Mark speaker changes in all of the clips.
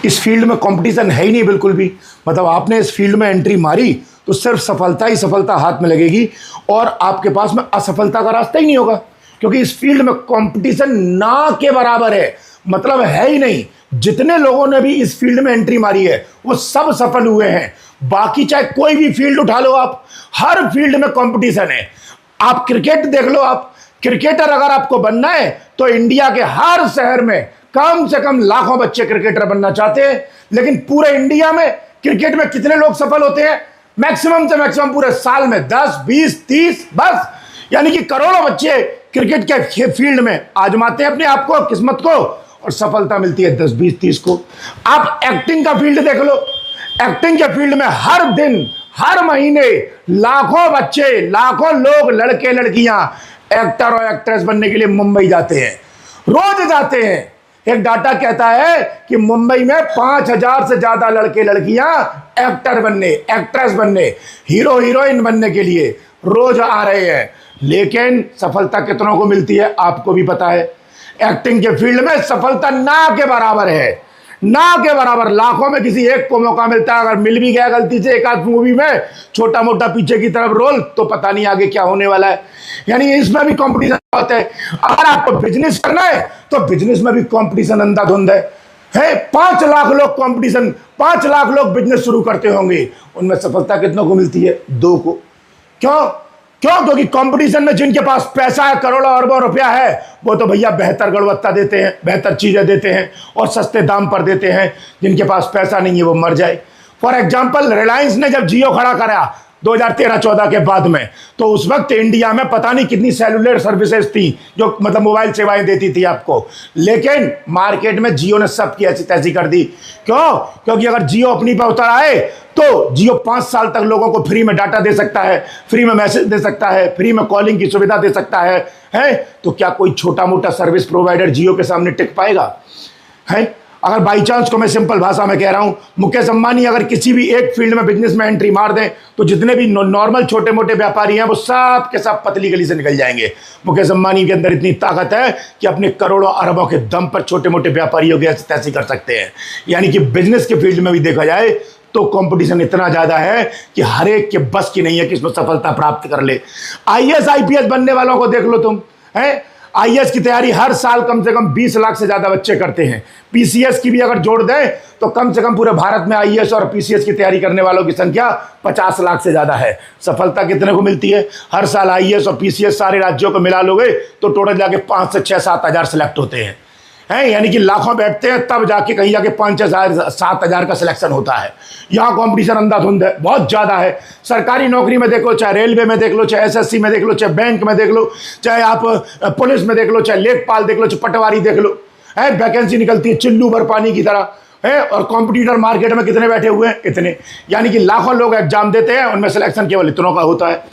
Speaker 1: इस फील्ड में कंपटीशन है ही नहीं बिल्कुल भी। मतलब आपने इस फील्ड में एंट्री मारी तो सिर्फ सफलता ही सफलता हाथ में लगेगी और आपके पास में असफलता का रास्ता ही नहीं होगा, क्योंकि इस फील्ड में कंपटीशन ना के बराबर है, मतलब है ही नहीं। जितने लोगों ने भी इस फील्ड में एंट्री मारी है वो सब सफल हुए हैं। बाकी चाहे कोई भी फील्ड उठा लो आप, हर फील्ड में कंपटीशन है। आप क्रिकेट देख लो, आप क्रिकेटर अगर आपको बनना है तो इंडिया के हर शहर में कम से कम लाखों बच्चे क्रिकेटर बनना चाहते हैं, लेकिन पूरे इंडिया में क्रिकेट में कितने लोग सफल होते हैं? मैक्सिमम से मैक्सिमम पूरे साल में 10, 20, 30 बस। यानी कि करोड़ों बच्चे क्रिकेट के फील्ड में आजमाते हैं अपने आप को, किस्मत को, और सफलता मिलती है 10, 20, 30 को। आप एक्टिंग का फील्ड देख लो, एक्टिंग के फील्ड में हर दिन हर महीने लाखों बच्चे, लाखों लोग, लड़के लड़कियां एक्टर और एक्ट्रेस बनने के लिए मुंबई जाते हैं, रोज जाते हैं। एक डाटा कहता है कि मुंबई में 5000 से ज्यादा लड़के लड़कियां एक्टर बनने, एक्ट्रेस बनने, हीरो हीरोइन बनने के लिए रोज आ रहे हैं। लेकिन सफलता कितनों को मिलती है आपको भी पता है। एक्टिंग के फील्ड में सफलता ना के बराबर है, ना के बराबर। लाखों में किसी एक को मौका मिलता है, अगर मिल भी गया गलती से एक आध मूवी में छोटा मोटा पीछे की तरफ रोल, तो पता नहीं आगे क्या होने वाला है। यानी इसमें भी कंपटीशन होता है। अगर आपको बिजनेस करना है तो बिजनेस में भी कंपटीशन अंधाधुंध है। 5 लाख लोग कंपटीशन, 5 लाख लोग बिजनेस शुरू करते होंगे, उनमें सफलता कितनों को मिलती है? 2 को। क्यों? क्योंकि कंपटीशन में जिनके पास पैसा है, करोड़ों अरबों रुपया है, वो तो भैया बेहतर गुणवत्ता देते हैं, बेहतर चीजें देते हैं और सस्ते दाम पर देते हैं। जिनके पास पैसा नहीं है वो मर जाए। फॉर एग्जाम्पल, रिलायंस ने जब जियो खड़ा करा 2013-14 के बाद में, तो उस वक्त इंडिया में पता नहीं कितनी सेलुलर सर्विसेज थी जो मतलब मोबाइल सेवाएं देती थी आपको, लेकिन मार्केट में जियो ने सब की ऐसी तैसी कर दी। क्यों? क्योंकि अगर जियो अपनी पे उतर आए तो जियो 5 साल तक लोगों को फ्री में डाटा दे सकता है, फ्री में मैसेज दे सकता है, फ्री में कॉलिंग की सुविधा दे सकता है? तो क्या कोई छोटा मोटा सर्विस प्रोवाइडर जियो के सामने टिक पाएगा? है? अगर बाई चांस को मैं सिंपल भाषा में कह रहा हूं, मुकेश अंबानी अगर किसी भी एक फील्ड में बिजनेस में एंट्री मार दें तो जितने भी नॉर्मल छोटे मोटे व्यापारी हैं वो सब के सब पतली गली से निकल जाएंगे। मुकेश अंबानी के अंदर इतनी ताकत है कि अपने करोड़ों अरबों के दम पर छोटे मोटे व्यापारियों के तैसी कर सकते हैं। यानी कि बिजनेस के फील्ड में भी देखा जाए तो कंपटीशन इतना ज्यादा है कि हर एक के बस की नहीं है कि इसमें सफलता प्राप्त कर ले। आईएएस आईपीएस बनने वालों को देख लो तुम, है? आईएएस की तैयारी हर साल कम से कम 20 लाख से ज्यादा बच्चे करते हैं। पीसीएस की भी अगर जोड़ दें तो कम से कम पूरे भारत में आईएएस और पीसीएस की तैयारी करने वालों की संख्या 50 लाख से ज्यादा है। सफलता कितने को मिलती है? हर साल आईएएस और पीसीएस सारे राज्यों को मिला लोगे तो टोटल जाके 5 से 6, 7 हजार सिलेक्ट होते हैं। यानी कि लाखों बैठते हैं तब जाके कहीं जाके 5,000, 7,000 का सिलेक्शन होता है। यहाँ कंपटीशन अंधाधुंध है, बहुत ज्यादा है। सरकारी नौकरी में देख लो, चाहे रेलवे में देख लो, चाहे एसएससी में देख लो, चाहे बैंक में देख लो, चाहे आप पुलिस में देख लो, चाहे लेखपाल देख लो, चाहे पटवारी देख लो, वैकेंसी निकलती है चिल्लू भर पानी की तरह है। और कॉम्पिटिटर मार्केट में कितने बैठे हुए हैं? इतने। यानी कि लाखों लोग एग्जाम देते हैं, उनमें सिलेक्शन केवल इतनों का होता है।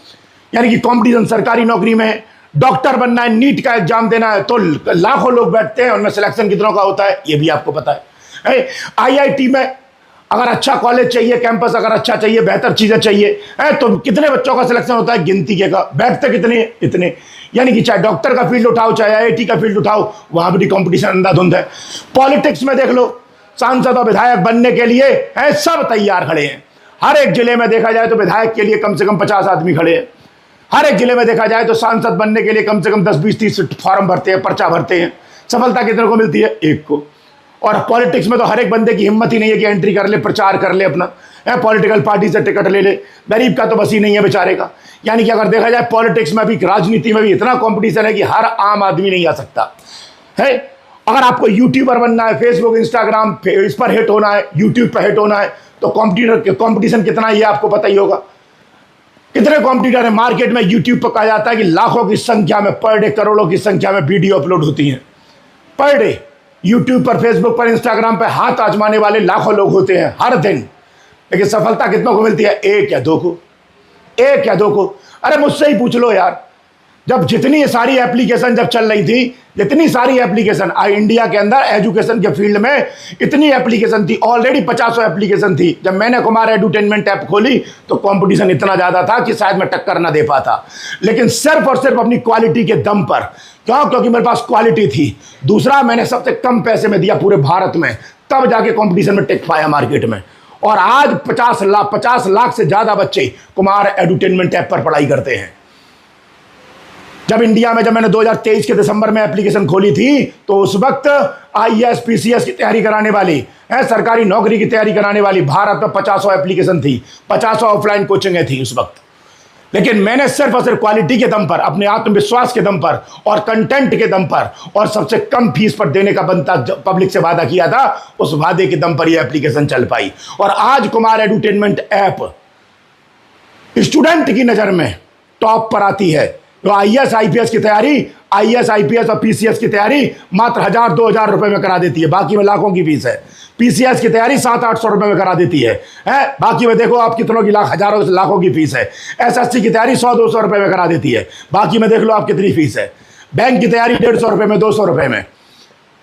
Speaker 1: यानी कि कॉम्पिटिशन सरकारी नौकरी में, डॉक्टर बनना है, नीट का एग्जाम देना है तो लाखों लोग बैठते हैं, उनमें सिलेक्शन कितनों का होता है ये भी आपको पता है। आईआईटी में अगर अच्छा कॉलेज चाहिए, कैंपस अगर अच्छा चाहिए, बेहतर चीजें चाहिए तो कितने बच्चों का सिलेक्शन होता है? गिनती के का। बैठते कितने? इतने। यानी कि चाहे डॉक्टर का फील्ड उठाओ, चाहे आईआईटी का फील्ड उठाओ, वहां भी कंपटीशन अंधाधुंध है। पॉलिटिक्स में देख लो, सांसद और विधायक बनने के लिए सब तैयार खड़े हैं। हर एक जिले में देखा जाए तो विधायक के लिए कम से कम 50 आदमी खड़े हैं। हर एक जिले में देखा जाए तो सांसद बनने के लिए कम से कम 10, 20, 30 फॉर्म भरते हैं, पर्चा भरते हैं। सफलता कितने को मिलती है? 1 को। और पॉलिटिक्स में तो हर एक बंदे की हिम्मत ही नहीं है कि एंट्री कर ले, प्रचार कर ले अपना, पॉलिटिकल पार्टी से टिकट ले ले। गरीब का तो बस ही नहीं है बेचारे का। यानी कि अगर देखा जाए पॉलिटिक्स में भी, राजनीति में भी इतना कॉम्पिटिशन है कि हर आम आदमी नहीं आ सकता है। अगर आपको यूट्यूबर बनना है, फेसबुक, इंस्टाग्राम इस पर हिट होना है, यूट्यूब पर हिट होना है, तो कॉम्पिटिशन कितना है ये आपको पता ही होगा। कितने कॉम्पिटिटर है मार्केट में? यूट्यूब पर कहा जाता है कि लाखों की संख्या में पर डे, करोड़ों की संख्या में वीडियो अपलोड होती हैं पर डे। यूट्यूब पर, फेसबुक पर, इंस्टाग्राम पर हाथ आजमाने वाले लाखों लोग होते हैं हर दिन। लेकिन सफलता कितनों को मिलती है? 1 या 2 को। 1 या 2 को। अरे मुझसे ही पूछ लो यार, जब जितनी सारी एप्लीकेशन जब चल रही थी, जितनी सारी एप्लीकेशन इंडिया के अंदर एजुकेशन के फील्ड में इतनी एप्लीकेशन थी, ऑलरेडी 50 एप्लीकेशन थी। जब मैंने कुमार एडुटेनमेंट ऐप खोली तो कंपटीशन इतना ज्यादा था कि शायद मैं टक्कर ना दे पाता, लेकिन सिर्फ और सिर्फ अपनी क्वालिटी के दम पर। क्यों? क्योंकि मेरे पास क्वालिटी थी। दूसरा, मैंने सबसे कम पैसे में दिया पूरे भारत में तब जाके कंपटीशन में टिक पाया मार्केट में। और आज 50 लाख से ज्यादा बच्चे कुमार एडुटेनमेंट ऐप पर पढ़ाई करते हैं। जब इंडिया में, जब मैंने 2023 के दिसंबर में एप्लीकेशन खोली थी, तो उस वक्त आईएएस पीसीएस की तैयारी कराने वाली, सरकारी नौकरी की तैयारी कराने वाली भारत में 50 एप्लीकेशन थी, 50 ऑफलाइन कोचिंगें थी उस वक्त। लेकिन मैंने सिर्फ और सिर्फ क्वालिटी के दम पर, अपने आत्मविश्वास के दम पर और कंटेंट के दम पर और सबसे कम फीस पर देने का बनता पब्लिक से वादा किया था, उस वादे के दम पर यह एप्लीकेशन चल पाई। और आज कुमार एडुटेनमेंट ऐप स्टूडेंट की नजर में टॉप पर आती है। तो आईएएस आईपीएस की तैयारी, आईएएस आईपीएस और पीसीएस की तैयारी मात्र 1000-2000 रुपए में करा देती है, बाकी में लाखों की फीस है। पीसीएस की तैयारी 700-800 रुपए में करा देती है, बाकी में देखो आप कितनों की हजारों लाखों की फीस है। एसएससी की तैयारी 100-200 रुपए में करा देती है, बाकी में देख लो आप कितनी फीस है। बैंक की तैयारी 150 रुपए में, 200 रुपए में।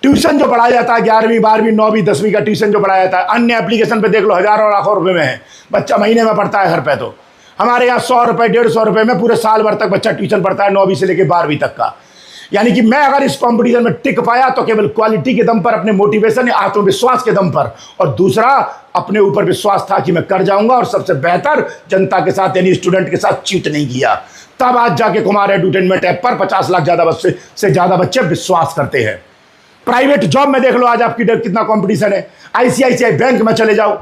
Speaker 1: ट्यूशन जो पढ़ाया जाता है 11वीं 12वीं 9वीं 10वीं का ट्यूशन जो पढ़ाया जाता है, अन्य एप्लीकेशन पे देख लो हजारों लाखों रुपए में है, बच्चा महीने में पढ़ता है घर पे। तो हमारे यहाँ 100 रुपए 150 रुपए में पूरे साल भर तक बच्चा ट्यूशन पढ़ता है, 9वीं से लेकर 12वीं तक का। यानी कि मैं अगर इस कंपटीशन में टिक पाया तो केवल क्वालिटी के दम पर, अपने मोटिवेशन या आत्मविश्वास के दम पर, और दूसरा अपने ऊपर विश्वास था कि मैं कर जाऊंगा और सबसे बेहतर जनता के साथ यानी स्टूडेंट के साथ चीट नहीं किया। तब आज जाके कुमार एडुटेनमेंट ऐप पर 50 लाख से ज्यादा बच्चे विश्वास करते हैं। प्राइवेट जॉब में देख लो आज आपकी कितना कंपटीशन है। आईसीआईसीआई बैंक में चले जाओ,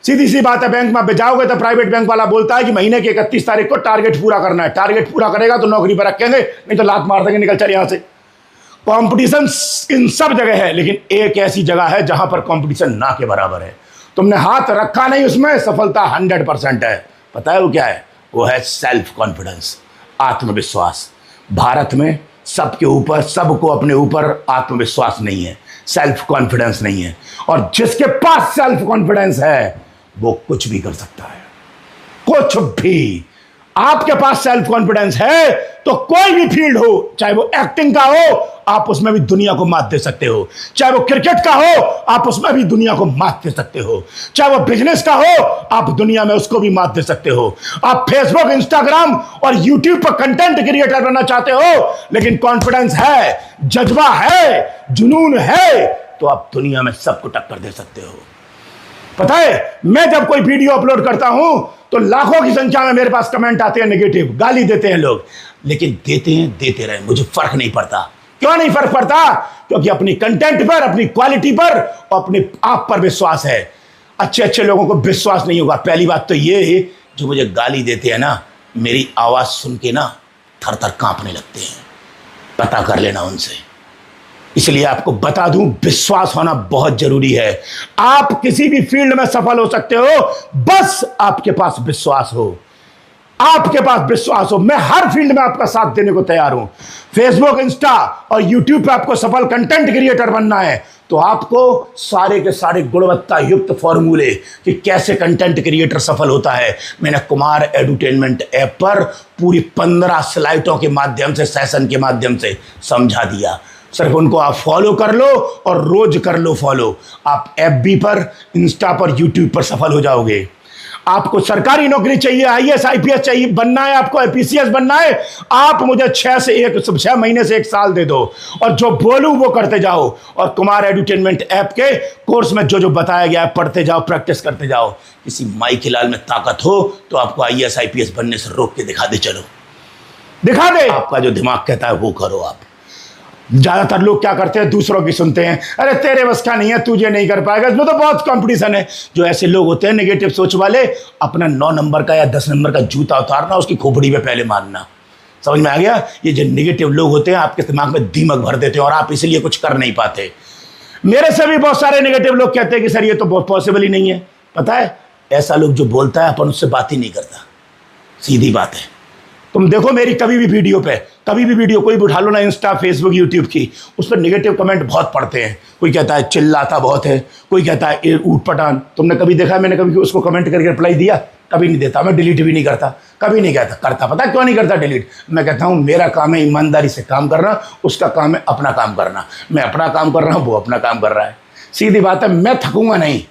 Speaker 1: सीधी सी बात है, बैंक में जाओगे तो प्राइवेट बैंक वाला बोलता है कि महीने की 31 तारीख को टारगेट पूरा करना है, टारगेट पूरा करेगा तो नौकरी पर रखेंगे, नहीं तो लात मार देंगे, निकल चल यहां से। कंपटीशन इन सब जगह है, लेकिन एक ऐसी जगह है जहां पर कंपटीशन ना के बराबर है। तुमने हाथ रखा नहीं उसमें, सफलता 100% है। पता है वो क्या है? वो है सेल्फ कॉन्फिडेंस, आत्मविश्वास। भारत में सबके ऊपर, सबको अपने ऊपर आत्मविश्वास नहीं है, सेल्फ कॉन्फिडेंस नहीं है। और जिसके पास सेल्फ कॉन्फिडेंस है वो कुछ भी कर सकता है, कुछ भी। आपके पास सेल्फ कॉन्फिडेंस है तो कोई भी फील्ड हो, चाहे वो एक्टिंग का हो, आप उसमें भी दुनिया को मात दे सकते हो। चाहे वो क्रिकेट का हो, आप उसमें भी दुनिया को मात दे सकते हो। चाहे वो बिजनेस का हो, आप दुनिया में उसको भी मात दे सकते हो। आप फेसबुक, इंस्टाग्राम और यूट्यूब पर कंटेंट क्रिएटर बनना चाहते हो, लेकिन कॉन्फिडेंस है, जज्बा है, जुनून है, तो आप दुनिया में सबको टक्कर दे सकते हो। पता है, मैं जब कोई वीडियो अपलोड करता हूं तो लाखों की संख्या में मेरे पास कमेंट आते हैं नेगेटिव, गाली देते हैं लोग, लेकिन देते हैं, देते रहे, मुझे फर्क नहीं पड़ता। क्यों नहीं फर्क पड़ता? क्योंकि अपनी कंटेंट पर, अपनी क्वालिटी पर, अपने आप पर विश्वास है। अच्छे अच्छे लोगों को विश्वास नहीं होगा। पहली बात तो ये है, जो मुझे गाली देते हैं ना, मेरी आवाज सुन के ना थर थर कांपने लगते हैं। पता कर लेना उनसे। इसलिए आपको बता दूं, विश्वास होना बहुत जरूरी है। आप किसी भी फील्ड में सफल हो सकते हो, बस आपके पास विश्वास हो, आपके पास विश्वास हो। मैं हर फील्ड में आपका साथ देने को तैयार हूं। फेसबुक, इंस्टा और यूट्यूब पे आपको सफल कंटेंट क्रिएटर बनना है तो आपको सारे के सारे गुणवत्ता युक्त फॉर्मूले कि कैसे कंटेंट क्रिएटर सफल होता है, मैंने कुमार एडुटेनमेंट ऐप पर पूरी 15 स्लाइडों के माध्यम से, सेशन के माध्यम से समझा दिया। सिर्फ उनको आप फॉलो कर लो और रोज कर लो फॉलो। आप एफबी पर, इंस्टा पर, यूट्यूब पर सफल हो जाओगे। आपको सरकारी नौकरी चाहिए, आईएएस आईपीएस चाहिए बनना है, आपको पीसीएस बनना है, आप मुझे 6 महीने से 1 साल दे दो और जो बोलूं वो करते जाओ। और कुमार एडुटेनमेंट ऐप के कोर्स में जो जो बताया गया है पढ़ते जाओ, प्रैक्टिस करते जाओ। किसी माई के लाल में ताकत हो तो आपको आईएएस आईपीएस बनने से रोक के दिखा दे, चलो दिखा दे। आपका जो दिमाग कहता है वो करो। आप ज्यादातर लोग क्या करते हैं, दूसरों की सुनते हैं, अरे तेरे बस का नहीं है, तुझे नहीं कर पाएगा, इसमें तो बहुत कंपटीशन है। जो ऐसे लोग होते हैं नेगेटिव सोच वाले, अपना 9 नंबर का या 10 नंबर का जूता उतारना, उसकी खोपड़ी पे पहले मारना। समझ में आ गया? ये जो नेगेटिव लोग होते हैं आपके दिमाग में दीमक भर देते हैं और आप इसलिए कुछ कर नहीं पाते। मेरे से भी बहुत सारे नेगेटिव लोग कहते हैं कि सर ये तो बहुत पॉसिबल ही नहीं है। पता है, ऐसा लोग जो बोलता है अपन उससे बात ही नहीं करता, सीधी बात है। तुम देखो मेरी कभी भी वीडियो पे, कभी भी वीडियो कोई भी उठा लो ना, इंस्टा, फेसबुक, यूट्यूब की, उस पर नेगेटिव कमेंट बहुत पढ़ते हैं। कोई कहता है चिल्लाता बहुत है, कोई कहता है ऊट पटान। तुमने कभी देखा है मैंने कभी उसको कमेंट करके रिप्लाई दिया? कभी नहीं देता। मैं डिलीट भी नहीं करता, कभी नहीं कहता करता। पता है क्यों नहीं करता डिलीट? मैं कहता हूँ मेरा काम है ईमानदारी से काम करना, उसका काम है अपना काम करना। मैं अपना काम कर रहा हूँ, वो अपना काम कर रहा है। सीधी बात है, मैं थकूंगा नहीं,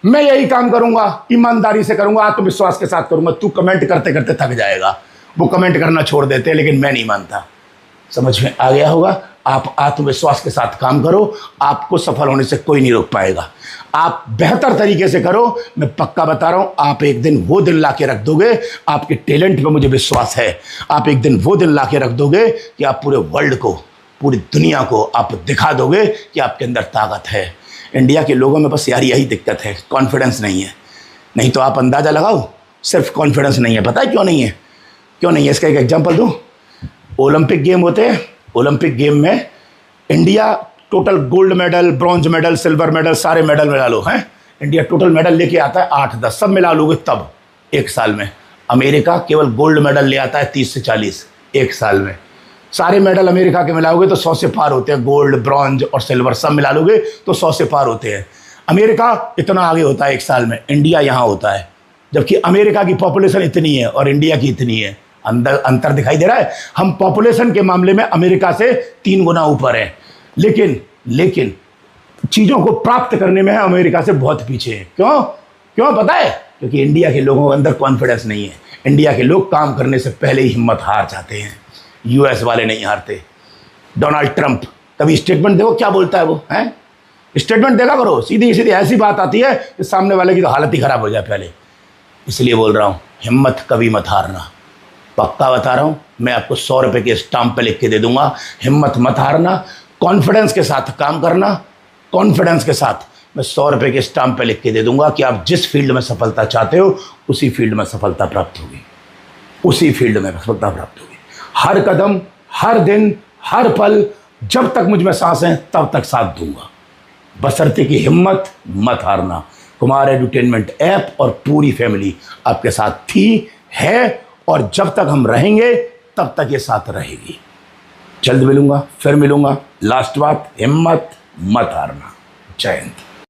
Speaker 1: मैं यही काम करूंगा, ईमानदारी से करूंगा, आत्मविश्वास के साथ करूंगा। तू कमेंट करते करते थक जाएगा। वो कमेंट करना छोड़ देते हैं, लेकिन मैं नहीं मानता। समझ में आ गया होगा? आप आत्मविश्वास के साथ काम करो, आपको सफल होने से कोई नहीं रोक पाएगा। आप बेहतर तरीके से करो, मैं पक्का बता रहा हूं, आप एक दिन वो दिन ला के रख दोगे, आपके टैलेंट पे मुझे विश्वास है, आप एक दिन वो दिन ला के रख दोगे कि आप पूरे वर्ल्ड को, पूरी दुनिया को आप दिखा दोगे कि आपके अंदर ताकत है। इंडिया के लोगों में बस यार यही दिक्कत है, कॉन्फिडेंस नहीं है। नहीं तो आप अंदाज़ा लगाओ, सिर्फ कॉन्फिडेंस नहीं है। पता है क्यों नहीं है? क्यों नहीं है इसका एक एग्जांपल दूं। ओलंपिक गेम होते हैं, ओलंपिक गेम में India total gold medal, bronze medal, silver medal, सारे मेडल मिला लो हैं, इंडिया टोटल मेडल लेके आता है 8-10, सब मिला लोगे तब एक साल में। अमेरिका केवल गोल्ड मेडल ले आता है 30 से 40 एक साल में। सारे मेडल अमेरिका के मिलाओगे तो 100 से पार होते हैं, गोल्ड, ब्रॉन्ज और सिल्वर सब मिला लोगे तो 100 से पार होते हैं। अमेरिका इतना आगे होता है एक साल में, इंडिया यहाँ होता है, जबकि अमेरिका की पॉपुलेशन इतनी है और इंडिया की इतनी है। अंतर दिखाई दे रहा है। हम पॉपुलेशन के मामले में अमेरिका से 3 गुना ऊपर हैं, लेकिन चीज़ों को प्राप्त करने में अमेरिका से बहुत पीछे है। क्यों पता है? क्योंकि इंडिया के लोगों के अंदर कॉन्फिडेंस नहीं है। इंडिया के लोग काम करने से पहले ही हिम्मत हार जाते हैं। यूएस वाले नहीं हारते। डोनाल्ड ट्रंप, कभी स्टेटमेंट देखो क्या बोलता है वो, हैं? स्टेटमेंट देखा करो, सीधी सीधी ऐसी बात आती है कि सामने वाले की तो हालत ही खराब हो जाए पहले। इसलिए बोल रहा हूँ, हिम्मत कभी मत हारना। पक्का बता रहा हूँ, मैं आपको 100 रुपये के स्टाम्प पे लिख के दे दूंगा। हिम्मत मत हारना, कॉन्फिडेंस के साथ काम करना। कॉन्फिडेंस के साथ मैं 100 रुपये के स्टाम्प पे लिख के दे दूंगा कि आप जिस फील्ड में सफलता चाहते हो उसी फील्ड में सफलता प्राप्त होगी, उसी फील्ड में सफलता प्राप्त होगी। हर कदम, हर दिन, हर पल, जब तक मुझ में सांस है तब तक साथ दूंगा, बशर्ते कि हिम्मत मत हारना। कुमार एडुटेनमेंट ऐप और पूरी फैमिली आपके साथ थी, है और जब तक हम रहेंगे तब तक ये साथ रहेगी। जल्द मिलूंगा, फिर मिलूंगा। लास्ट बात, हिम्मत मत हारना। जय हिंद।